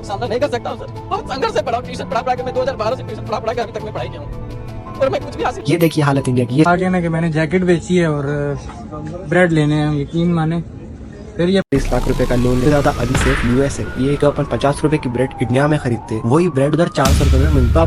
सामना नहीं कर सकता हूँ सर। बहुत संघर्ष से पढ़ा हूँ, ट्यूशन पढ़ा के मैं 2012 से ट्यूशन पढ़ा के अभी तक मैं पढ़ाई किया हूँ और मैं कुछ भी हासिल। ये देखिए हालत इंडिया की। ये आगे ना कि मैंने जैकेट बेची है और ब्रेड लेने हैं, यकीन माने। फिर ये 30 लाख रुपए का लोन ज्यादा अनसेफ यूएस है। ये तो अपन 50 रुपए की ब्रेड इंडिया में खरीदते, वही ब्रेड उधर 400 रुपए में मिलता।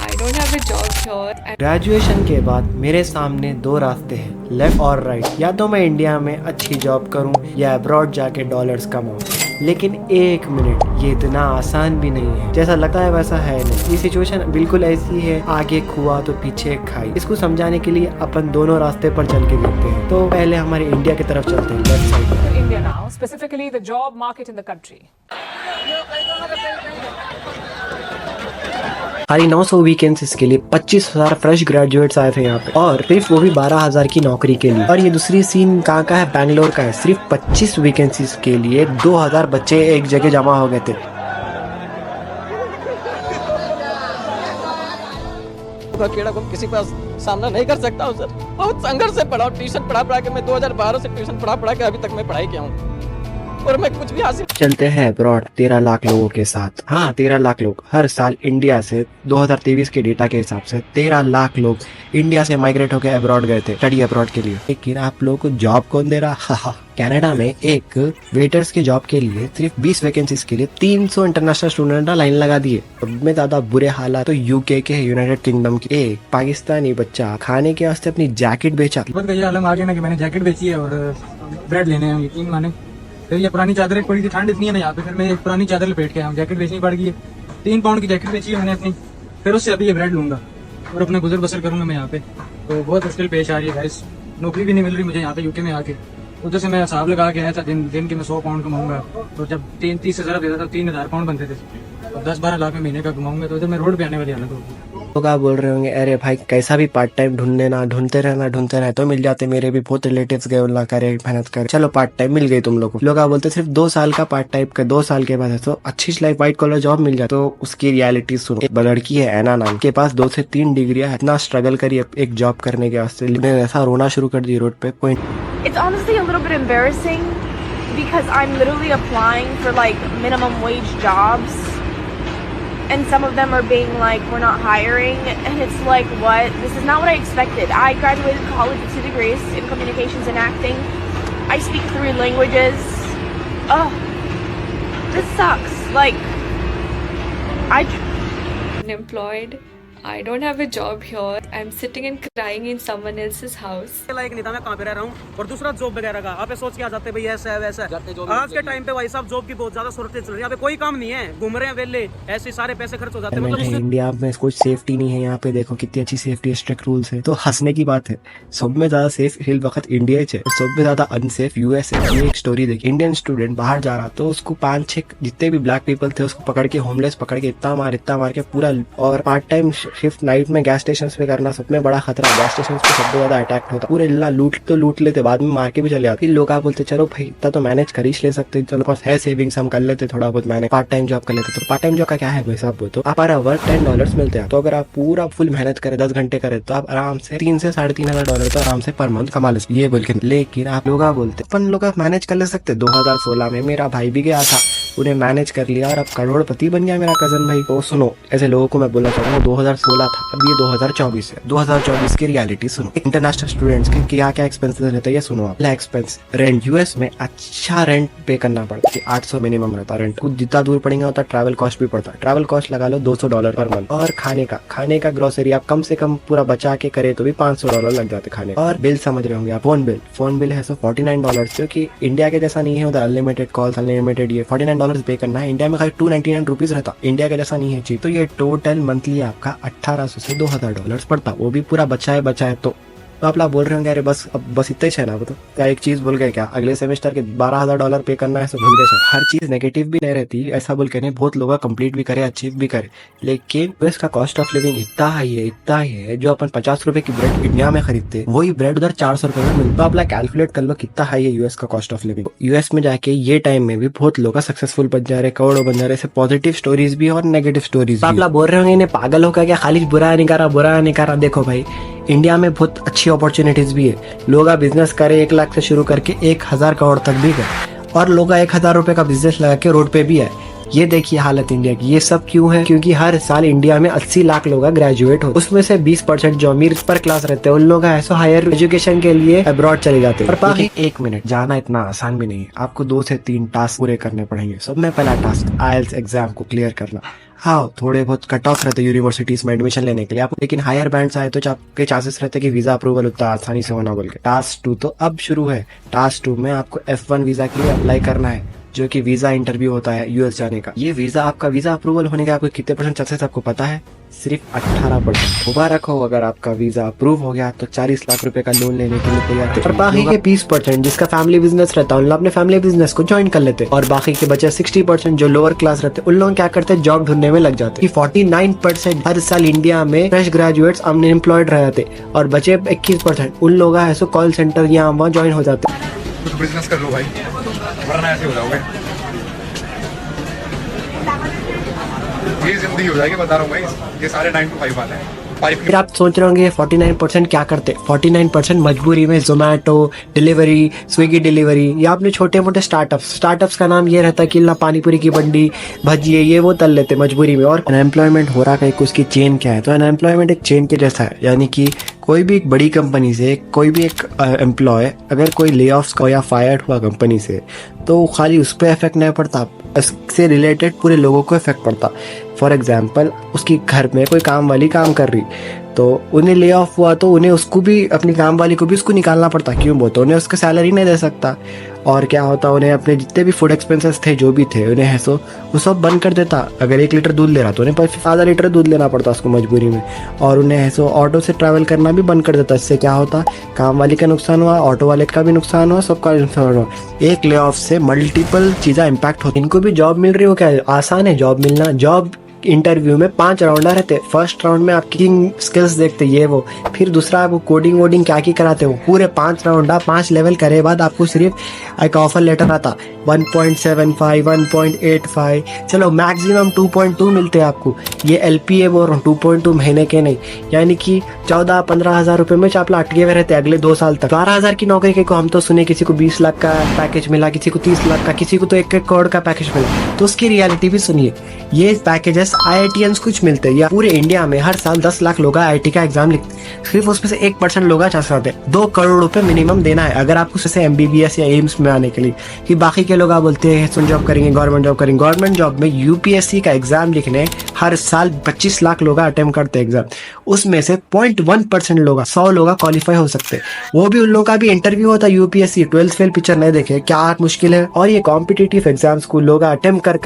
I don't have a job here. Graduation के बाद मेरे सामने दो रास्ते हैं, लेफ्ट और राइट। या तो मैं इंडिया में अच्छी जॉब करूं या अब्रॉड जाके डॉलर्स कमाऊं। लेकिन एक मिनट, ये इतना आसान भी नहीं है जैसा लगता है, वैसा है नहीं। ये सिचुएशन बिल्कुल ऐसी है, आगे खुआ तो पीछे खाई। इसको समझाने के लिए अपन दोनों रास्ते पर चल के देखते हैं। तो पहले हमारे इंडिया की तरफ चलते हैं, left side. India now, specifically the job market in the country. खाली 900 वैकेंसीज के लिए 25,000 फ्रेश ग्रेजुएट्स आए थे यहाँ पे, और सिर्फ वो भी 12,000 की नौकरी के लिए। और ये दूसरी सीन कहाँ का है, बैंगलोर का है। सिर्फ 25 वैकेंसीज के लिए 2,000 बच्चे एक जगह जमा हो गए थे। अकेला को किसी पास सामना नहीं कर सकता हूँ सर। बहुत संघर्ष से पढ़ा हूँ, ट्यूशन पढ़ा के मैं 2012 से ट्यूशन पढ़ा के अभी तक मैं पढ़ाई किया हूँ और मैं कुछ भी हासिल। चलते हैं अब्रॉड 13 लाख लोगों के साथ। हाँ, 13 लाख लोग हर साल इंडिया से 2023 के डेटा के हिसाब से 13 लाख लोग इंडिया से माइग्रेट होकर अब्रॉड गए थे, स्टडी अब्रॉड के लिए। लेकिन आप लोगों को जॉब कौन दे रहा? कनाडा में एक वेटर्स के जॉब के लिए सिर्फ 20 वैकेंसीज के लिए 300 इंटरनेशनल स्टूडेंट लाइन लगा दिए। में ज्यादा बुरे हालात तो यूके के, यूनाइटेड किंगडम के। एक पाकिस्तानी बच्चा खाने के वास्ते अपनी जैकेट बेचा। ये आलम आ गया ना कि मैंने जैकेट बेची है और ब्रेड लेने हैं, यकीन माने। फिर ये पुरानी चादर पड़ी थी, ठंड इतनी है ना यहाँ पे, फिर मैं एक पुरानी चादर लपेट के आया हूँ। जैकेट बेचनी पड़ गई है, 3 पाउंड की जैकेट बेची है मैंने अपनी। फिर उससे अभी ये ब्रेड लूंगा और अपना गुजर बसर करूंगा मैं यहाँ पे। तो बहुत मुश्किल पेश आ रही है गाइस, नौकरी भी नहीं मिल रही मुझे यहाँ पे यूके में आके। उधर से मैं हिसाब लगा के आया था दिन के मैं 100 पाउंड कमाऊंगा। तो जब 30,000 देता था 3,000 पाउंड बनते थे। तो 10-12 लाख में महीने का कमाऊंगा, तो उधर मैं रोड पे आने वाली हालत होगी। लोग आप बोल रहे होंगे, अरे भाई कैसा भी पार्ट टाइम ढूंढते रहना तो मिल जाते। मेरे भी बहुत रिलेटिव्स गए, उल्ला करे मेहनत करे, चलो पार्ट टाइम मिल गई तुम लोग को। लोग आप बोलते सिर्फ 2 साल का पार्ट टाइम का, 2 साल के बाद है तो अच्छी लाइफ व्हाइट कॉलर जॉब मिल जाए। तो उसकी रियलिटी सुनो। एक लड़की है ऐना नाम के, पास 2 से 3 डिग्रियां है, इतना स्ट्रगल करी एक जॉब करने के वास्ते, ऐसा रोना शुरू कर दी रोड पे। कोई It's honestly a little bit embarrassing because I'm literally applying for like minimum wage jobs and some of them are being like, we're not hiring, and it's like, what? This is not what I expected. I graduated college with 2 degrees in communications and acting. I speak 3 languages. Oh, this sucks. Like, Unemployed. I don't have a job here. I'm sitting and crying in someone else's house. Like नहीं था मैं कहाँ पे रह रहा हूँ, और दूसरा जॉब वगैरह का आप सोच के आ जाते भाई ऐसा है वैसा है। आज के टाइम पे भाई साहब जॉब की बहुत ज्यादा सूरतें चल रही है, यहाँ पे कोई काम नहीं है, घूम रहे हैं वेले, ऐसे सारे पैसे खर्च हो जाते हैं। मतलब इंडिया में कुछ सेफ्टी नहीं है। यहाँ पे देखो कितनी अच्छी सेफ्टी, स्ट्रिक्ट रूल्स है, तो हंसने की बात है। सब में ज्यादा सेफ इस वक्त इंडिया है, सब में ज्यादा अनसेफ यूएस है। ये एक स्टोरी देखी, इंडियन स्टूडेंट बाहर जा रहा तो उसको 5-6 जितने भी ब्लैक पीपल थे उसको पकड़ के, होमलेस पकड़ के इतना मार के पूरा। और पार्ट टाइम शिफ्ट नाइट में गैस स्टेशन पे करना सब में बड़ा खतरा। गैस स्टेशन पे सबसे ज्यादा अटैक होता, पूरे लूट लेते, बाद में मार के भी चले आते। लोग आप बोलते चलो भाई इतना तो मैनेज कर ही ले सकते, चलो पास है सेविंग्स, हम कर लेते थोड़ा बहुत मैनेज, पार्ट टाइम जॉब कर लेते। तो पार्ट टाइम जॉब का क्या है भाई साहब, तो आप वर्क $10 मिलते हैं। तो अगर आप पूरा फुल मेहनत करें, 10 घंटे करें, तो आप आराम से 3 से $3,500 तो आराम से पर मंथ कमा ले। ये बोल के, लेकिन आप लोग बोलते अपन लोग मैनेज कर ले सकते। 2016 में मेरा भाई भी गया था, उन्हें मैनेज कर लिया और अब करोड़पति बन गया मेरा कजन भाई। तो सुनो, ऐसे लोगों को मैं बोलना चाहूंगा, 2016 था, अब ये 2024 है। 2024 की रियलिटी सुनो। इंटरनेशनल स्टूडेंट्स के क्या क्या एक्सपेंसेस रहते हैं ये सुनो आप। एक्सपेंस, रेंट, यूएस में अच्छा रेंट पे करना पड़ता है, 800 मिनिमम रहता रेंट। कुछ जितना दूर पड़ेगा उतना ट्रैवल कॉस्ट भी पड़ता है। ट्रैवल कॉस्ट लगा लो $200 पर मंथ। और खाने का ग्रोसरी आप कम से कम पूरा बचा के करे तो भी $500 लग जाते खाने। और बिल समझ रहे होंगे आप, फोन बिल है $49, क्योंकि इंडिया के जैसा नहीं है उधर अनलिमिटेड कॉल्स, अनलिमिटेड ये $49 पे करना है। इंडिया में खाली $299 रहता, इंडिया के जैसा नहीं है चीज। तो ये टोटल मंथली आपका 1800 से $2,000 पड़ता, वो भी पूरा बचाए तो आप लोग बोल रहे होंगे अरे बस इतना ही है ना। तो क्या एक चीज बोल गए क्या, अगले सेमेस्टर के $12,000 पे करना है, सब भूल गए। हर चीज नेगेटिव भी नहीं रहती, ऐसा बोल के नहीं, बहुत लोग कंप्लीट भी करे, अचीव भी करे। लेकिन इसका कॉस्ट ऑफ लिविंग इतना हाई है, जो अपन 50 रुपए की ब्रेड इंडिया में खरीदते, वही ब्रेड उधर 400 रुपए में मिलता। तो आप लोग कैलकुलेट कर लो कितना हाई है यूएस का कॉस्ट ऑफ लिविंग। यूएस में जाके ये टाइम में भी बहुत लोग सक्सेसफुल बन जा रहे, करोड़ों बन जा रहे। पॉजिटिव स्टोरीज भी और नेगेटिव स्टोरीज। आप लोग बोल रहे होंगे इन्हें पागल होगा क्या, खाली बुरा नहीं करा। देखो भाई, इंडिया में बहुत अच्छी अपॉर्चुनिटीज भी है। लोग बिजनेस करे 1 लाख से शुरू करके 1,000 करोड़ तक भी गए, और लोग 1,000 रुपए का बिजनेस लगा के रोड पे भी है। ये देखिए हालत इंडिया की। ये सब क्यों है? क्योंकि हर साल इंडिया में 80 लाख लोग ग्रेजुएट हो, उसमें से 20% जो अमीर पर क्लास रहते हैं उन लोग ऐसा हायर एजुकेशन के लिए अब्रॉड चले जाते हैं। और बाकी 1 मिनट जाना इतना आसान भी नहीं है, आपको 2 से 3 टास्क पूरे करने पड़ेंगे। सब में पहला टास्क IELTS एग्जाम को क्लियर करना। हाँ, थोड़े बहुत कट ऑफ रहते यूनिवर्सिटीज में एडमिशन लेने के लिए आपको, लेकिन हायर बैंड्स आए तो आपके चांसेस रहते कि वीजा अप्रूवल उतना आसानी से होना बोल के। टास्क 2 तो अब शुरू है। टास्क 2 में आपको F1 वीजा के लिए अप्लाई करना है, जो कि वीजा इंटरव्यू होता है US जाने का। ये वीजा आपका वीजा अप्रूवल होने का आपको कितने % चांसेस आपको पता है? सिर्फ 18%। मुबारक हो, अगर आपका वीजा अप्रूव हो गया तो 40 लाख रुपए का लोन लेने के लिए तैयार थे। और बाकी के 20% जिसका फैमिली बिजनेस रहता है उन लोग अपने फैमिली बिजनेस को ज्वाइन कर लेते। और बाकी के बचे 60% जो लोअर क्लास रहते उन लोग क्या करते, जॉब ढूंढने में लग जाते। 49% हर साल इंडिया में फ्रेश ग्रेजुएट्स अनएम्प्लॉयड रहते और बचे 21% उन लोग ऐसे कॉल सेंटर यहाँ वहाँ ज्वाइन हो जाते। कुछ बिजनेस कर लो भाई, वरना ऐसे हो जाओगे। ये जिंदगी हो जाएगी, बता रहा हूँ भाई। ये सारे 9 to 5 वाले हैं। फिर आप सोच रहे होंगे 49% क्या करते? 49% मजबूरी में जोमेटो डिलीवरी, स्विगी डिलीवरी या अपने छोटे मोटे स्टार्टअप्स का नाम ये रहता है कि ना पानीपुरी की बंडी, भजिए, ये वो तल लेते मजबूरी में। और अनएम्प्लॉयमेंट हो रहा है कि उसकी चेन क्या है? तो अनएम्प्लॉयमेंट एक चेन के जैसा है, यानी कि कोई भी एक बड़ी कंपनी से कोई भी एक एम्प्लॉय अगर कोई ले ऑफ्स या फायर्ड हुआ कंपनी से, तो खाली उस पर इफेक्ट नहीं पड़ता, इससे रिलेटेड पूरे लोगों को इफेक्ट पड़ता। फॉर एग्जाम्पल, उसकी घर में कोई काम वाली काम कर रही तो उन्हें ले ऑफ हुआ तो उन्हें उसको भी, अपनी काम वाली को भी उसको निकालना पड़ता। क्यों बोलते? उन्हें उसका सैलरी नहीं दे सकता। और क्या होता, उन्हें अपने जितने भी फूड एक्सपेंसेस थे जो भी थे उन्हें ऐसो वो सब बंद कर देता। अगर 1 लीटर दूध ले रहा तो उन्हें आधा लीटर दूध लेना पड़ता उसको मजबूरी में। और उन्हें ऐसो ऑटो से ट्रैवल करना भी बंद कर देता। इससे क्या होता, काम वाली का नुकसान हुआ, ऑटो वाले का भी नुकसान हुआ, सबका नुकसान हुआ। एक ले ऑफ से मल्टीपल चीज़ें इम्पैक्ट होती। इनको भी जॉब मिल रही हो क्या? आसान है जॉब मिलना। जॉब इंटरव्यू में 5 राउंड रहते। फर्स्ट राउंड में आपकी स्किल्स देखते ये वो, फिर दूसरा आपको कोडिंग वोडिंग क्या कराते हो। पूरे 5 राउंड 5 लेवल करे बाद आपको सिर्फ एक ऑफर लेटर आता 1.75 1.85, चलो मैक्सिमम 2.2 मिलते हैं आपको। ये LPA बोल रहा हूँ, 2.2 महीने के नहीं, यानी कि 14-15 हज़ार रुपए में चापला अटके हुए रहते अगले 2 साल तक। 12 हज़ार की नौकरी के को हम तो सुने किसी को 20 लाख का पैकेज मिला, किसी को 30 लाख का, किसी को तो 1-1 करोड़ का पैकेज मिला। तो उसकी रियलिटी भी सुनिए। ये पैकेजेस IITians कुछ मिलते हैं, या पूरे इंडिया में हर साल 10 लाख लोग IIT का एग्जाम लिखते, सिर्फ उसमें से 1% लोग चांस आते हैं। 2 करोड़ रुपए मिनिमम देना है अगर आपको जैसे MBBS या एम्स में आने के लिए। कि बाकी के लोग आप बोलते हैं सुन जॉब करेंगे, गवर्नमेंट जॉब करेंगे। गवर्नमेंट जॉब में UPSC का एग्जाम लिखने हर साल 25 लाख लोग अटेम्प्ट करते हैं एग्जाम। उसमें से 0.1% लोग, 100 लोग क्वालिफाई हो सकते हैं। वो भी उन लोगों का भी इंटरव्यू होता है UPSC 12th फेल पिक्चर नहीं देखे क्या मुश्किल है। और ये कॉम्पिटिटिव एग्जाम्स को लोग अटेम्प्ट कर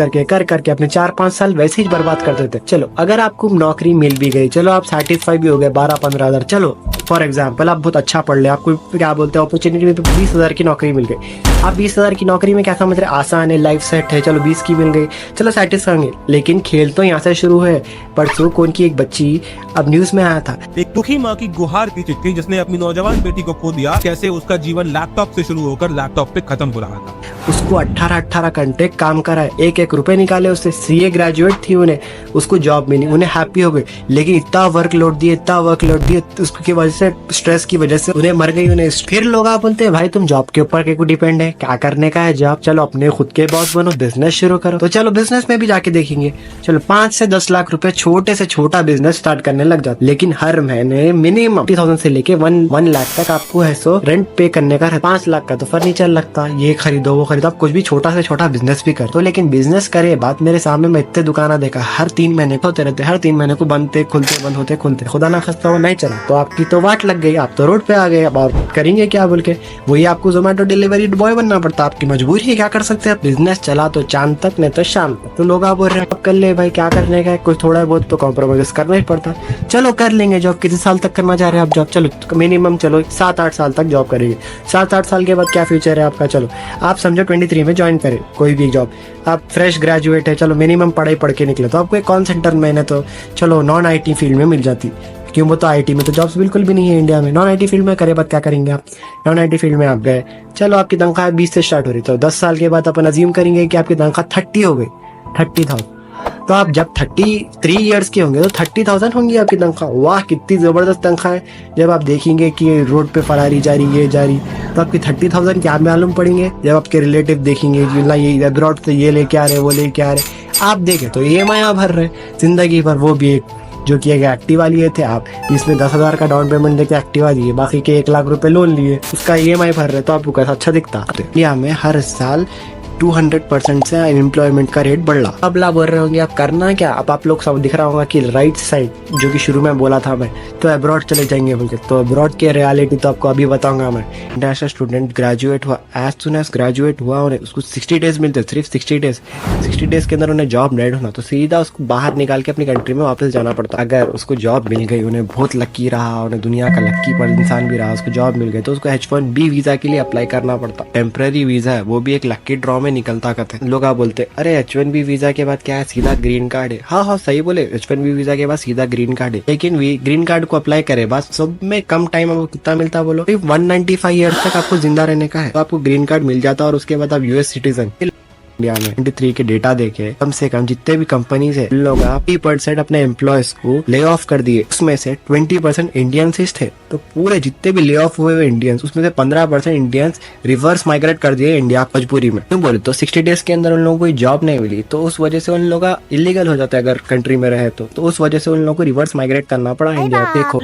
करके अपने 4-5 साल वैसे ही बर्बाद कर देते। चलो अगर आपको नौकरी मिल भी गई, चलो आप सेटिस्फाई भी हो गए 12-15 हज़ार, चलो फॉर एग्जाम्पल आप बहुत अच्छा पढ़ ले, आपको क्या बोलते हैं अपॉर्चुनिटी में 20 हज़ार की नौकरी मिल गई। आप 20 हज़ार की नौकरी में क्या समझ रहे? आसान है, लाइफ सेट है, चलो 20 की मिल गई, चलो सेटिस्फाई होंगे। लेकिन खेल तो यहाँ से शुरू है। परसों कौन की एक बच्ची अब न्यूज में आया था, एक दुखी माँ की गुहार की चिट्ठी जिसने अपनी नौजवान बेटी को खो दिया। कैसे उसका जीवन लैपटॉप से शुरू होकर लैपटॉप पे खत्म हो रहा था। उसको 18 घंटे काम करा है, 1-1 रुपए निकाले उससे। CA ग्रेजुएट थी, उन्हें उसको जॉब मिली, उन्हें हैप्पी हो गई। लेकिन इतना वर्कलोड दिए उसकी वजह से, स्ट्रेस की वजह से उन्हें मर गई। उन्हें फिर लोग आप बोलते हैं भाई तुम जॉब के ऊपर क्यों डिपेंड है, क्या करने का है जॉब, चलो अपने खुद के बॉस बनो, बिजनेस शुरू करो। तो चलो बिजनेस में भी जाके देखेंगे। चलो 5 से 10 लाख रुपए छोटे से छोटा बिजनेस स्टार्ट करने लग जाते। लेकिन हर महीने मिनिमम 50,000 से लेके 1 लाख तक आपको है सो रेंट पे करने का। 5 लाख का तो फर्नीचर लगता, ये खरीदो वो खरीदो, आप कुछ भी छोटा से छोटा बिजनेस भी कर। तो लेकिन बिजनेस करे बात मेरे सामने मैं इतने दुकाना देखा, हर 3 महीने होते रहते, हर 3 महीने को बनते खुलते, बंद होते खुलते। खुदा ना खस्ता हो नहीं चला तो आपकी तो वाट लग गई, आप तो रोड पे आ गए। अब आप करेंगे क्या बोल के, वही आपको जोमेटो डिलीवरी बॉय बनना पड़ता। आपकी मजबूरी है, क्या कर सकते हैं। बिजनेस चला तो चांद तक, नहीं तो शाम तक। तो लोग आप बोल रहे हैं अब कर ले भाई, क्या करने का है, कुछ थोड़ा बहुत तो कॉम्प्रोमाइज करना ही पड़ता। चलो कर लेंगे जॉब। कितने साल तक करना चाह रहे हैं आप जॉब? चलो मिनिमम चलो 7-8 साल तक जॉब करेंगे। 7-8 साल के बाद क्या फ्यूचर है आपका? चलो आप समझो 23 में ज्वाइन करें कोई भी जॉब। आप फ्रेश ग्रेजुएट है, चलो मिनिमम पढ़ाई पढ़ के निकले तो आपको एक कॉल सेंटर में तो चलो नॉन IT फील्ड में मिल जाती। क्यों? वो तो IT में तो जॉब्स बिल्कुल भी नहीं है इंडिया में। नॉन IT फील्ड में करे बात क्या करेंगे आप? नॉन IT फील्ड में आप गए, चलो आपकी तनख्वाह 20 से स्टार्ट हो रही, तो 10 साल के बाद अपन अज्यूम करेंगे कि आपकी तनख्वाह 30 हो गई, 30,000। तो आप जब 33 इयर्स के होंगे तो 30,000 होंगी आपकी तनख्वाह। वाह कितनी जबरदस्त तनख्वाह है। जब आप देखेंगे कि रोड पे फरारी जा रही है तो आपकी 30,000 क्या मालूम पड़ेंगे। जब आपके रिलेटिव देखेंगे ये अब्रॉड से ये लेके आ रहे वो लेके आ रहे, आप देखें तो EMI आप भर रहे जिंदगी भर, वो भी एक जो कि एक एक्टिवा लिए थे आप, जिसमें 10,000 का डाउन पेमेंट देके एक्टिवा दिए, बाकी के 1 लाख रुपए लोन लिए, उसका EMI भर रहे, तो आपको कैसा अच्छा दिखता। इंडिया में हर साल 200% से अनएम्प्लॉयमेंट का रेट बढ़ रहा। अब ला बोल रहे होंगे आप करना क्या, अब आप लोग सब दिख रहा होगा कि राइट साइड जो कि शुरू में बोला था मैं, तो अब्रॉड चले जाएंगे बोलते, तो अब्रॉड की रियलिटी तो आपको अभी बताऊंगा मैं। इंटरनेशनल स्टूडेंट ग्रेजुएट हुआ, एज सुन एज ग्रेजुएट हुआ उन्हें उसको 60 डेज मिलते, सिर्फ 60 डेज के अंदर उन्हें जॉब नहीं होना, तो सीधा उसको बाहर निकाल के अपनी कंट्री में वापस जाना पड़ता। अगर उसको जॉब मिल गई, उन्हें बहुत लकी रहा, उन्हें दुनिया का लकी पर इंसान भी रहा, उसको जॉब मिल गई, तो उसको H1B वीजा के लिए अप्लाई करना पड़ता। टेम्पररी वीजा है, वो भी एक लकी ड्रॉ में निकलता कहते हैं। लोग आप बोलते अरे H1B वीजा के बाद क्या है, सीधा ग्रीन कार्ड है। हाँ सही बोले, H1B वीजा के बाद सीधा ग्रीन कार्ड है, लेकिन ग्रीन कार्ड को अप्लाई करे बस सब में कम टाइम आपको कितना मिलता बोलो, 195 ईयर्स तक आपको जिंदा रहने का है, तो आपको ग्रीन कार्ड मिल जाता और उसके बाद आप US सिटीजन। इंडिया में 23 के डेटा देखे कम से कम जितने भी कंपनीज है, लोग 80% अपने एम्प्लॉयज को ले ऑफ कर दिए, उसमें से 20% इंडियंस थे, तो पूरे जितने भी ले ऑफ हुए इंडियंस, उसमें से 15% इंडियंस रिवर्स माइग्रेट कर दिए इंडिया मजबूरी में। क्यों बोले तो 60 डेज के अंदर उन लोगों को जॉब नहीं मिली, तो उस वजह से उन लोगों का इलीगल हो जाता है अगर कंट्री में रहे तो उस वजह से उन लोगों को रिवर्स माइग्रेट करना पड़ा इंडिया। देखो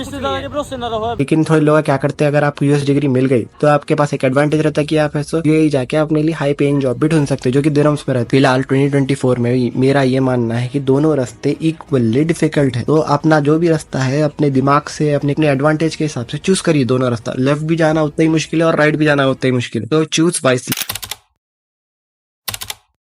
लेकिन थोड़े लोग क्या करते हैं, अगर आपको US डिग्री मिल गई तो आपके पास एक एडवांटेज रहता है कि आप ऐसा UAE जाके अपने लिए हाई पेइंग जॉब भी ढूंढ सकते हैं, जो कि दिरहम्स में रहते। फिलहाल 2024 में भी मेरा ये मानना है कि दोनों रास्ते इक्वली डिफिकल्ट है, तो अपना जो भी रास्ता है अपने दिमाग से अपने एडवांटेज के हिसाब से चूज करिए। दोनों रास्ता, लेफ्ट भी जाना उतना ही मुश्किल है और राइट भी जाना उतना ही मुश्किल है, तो चूज वाइसली।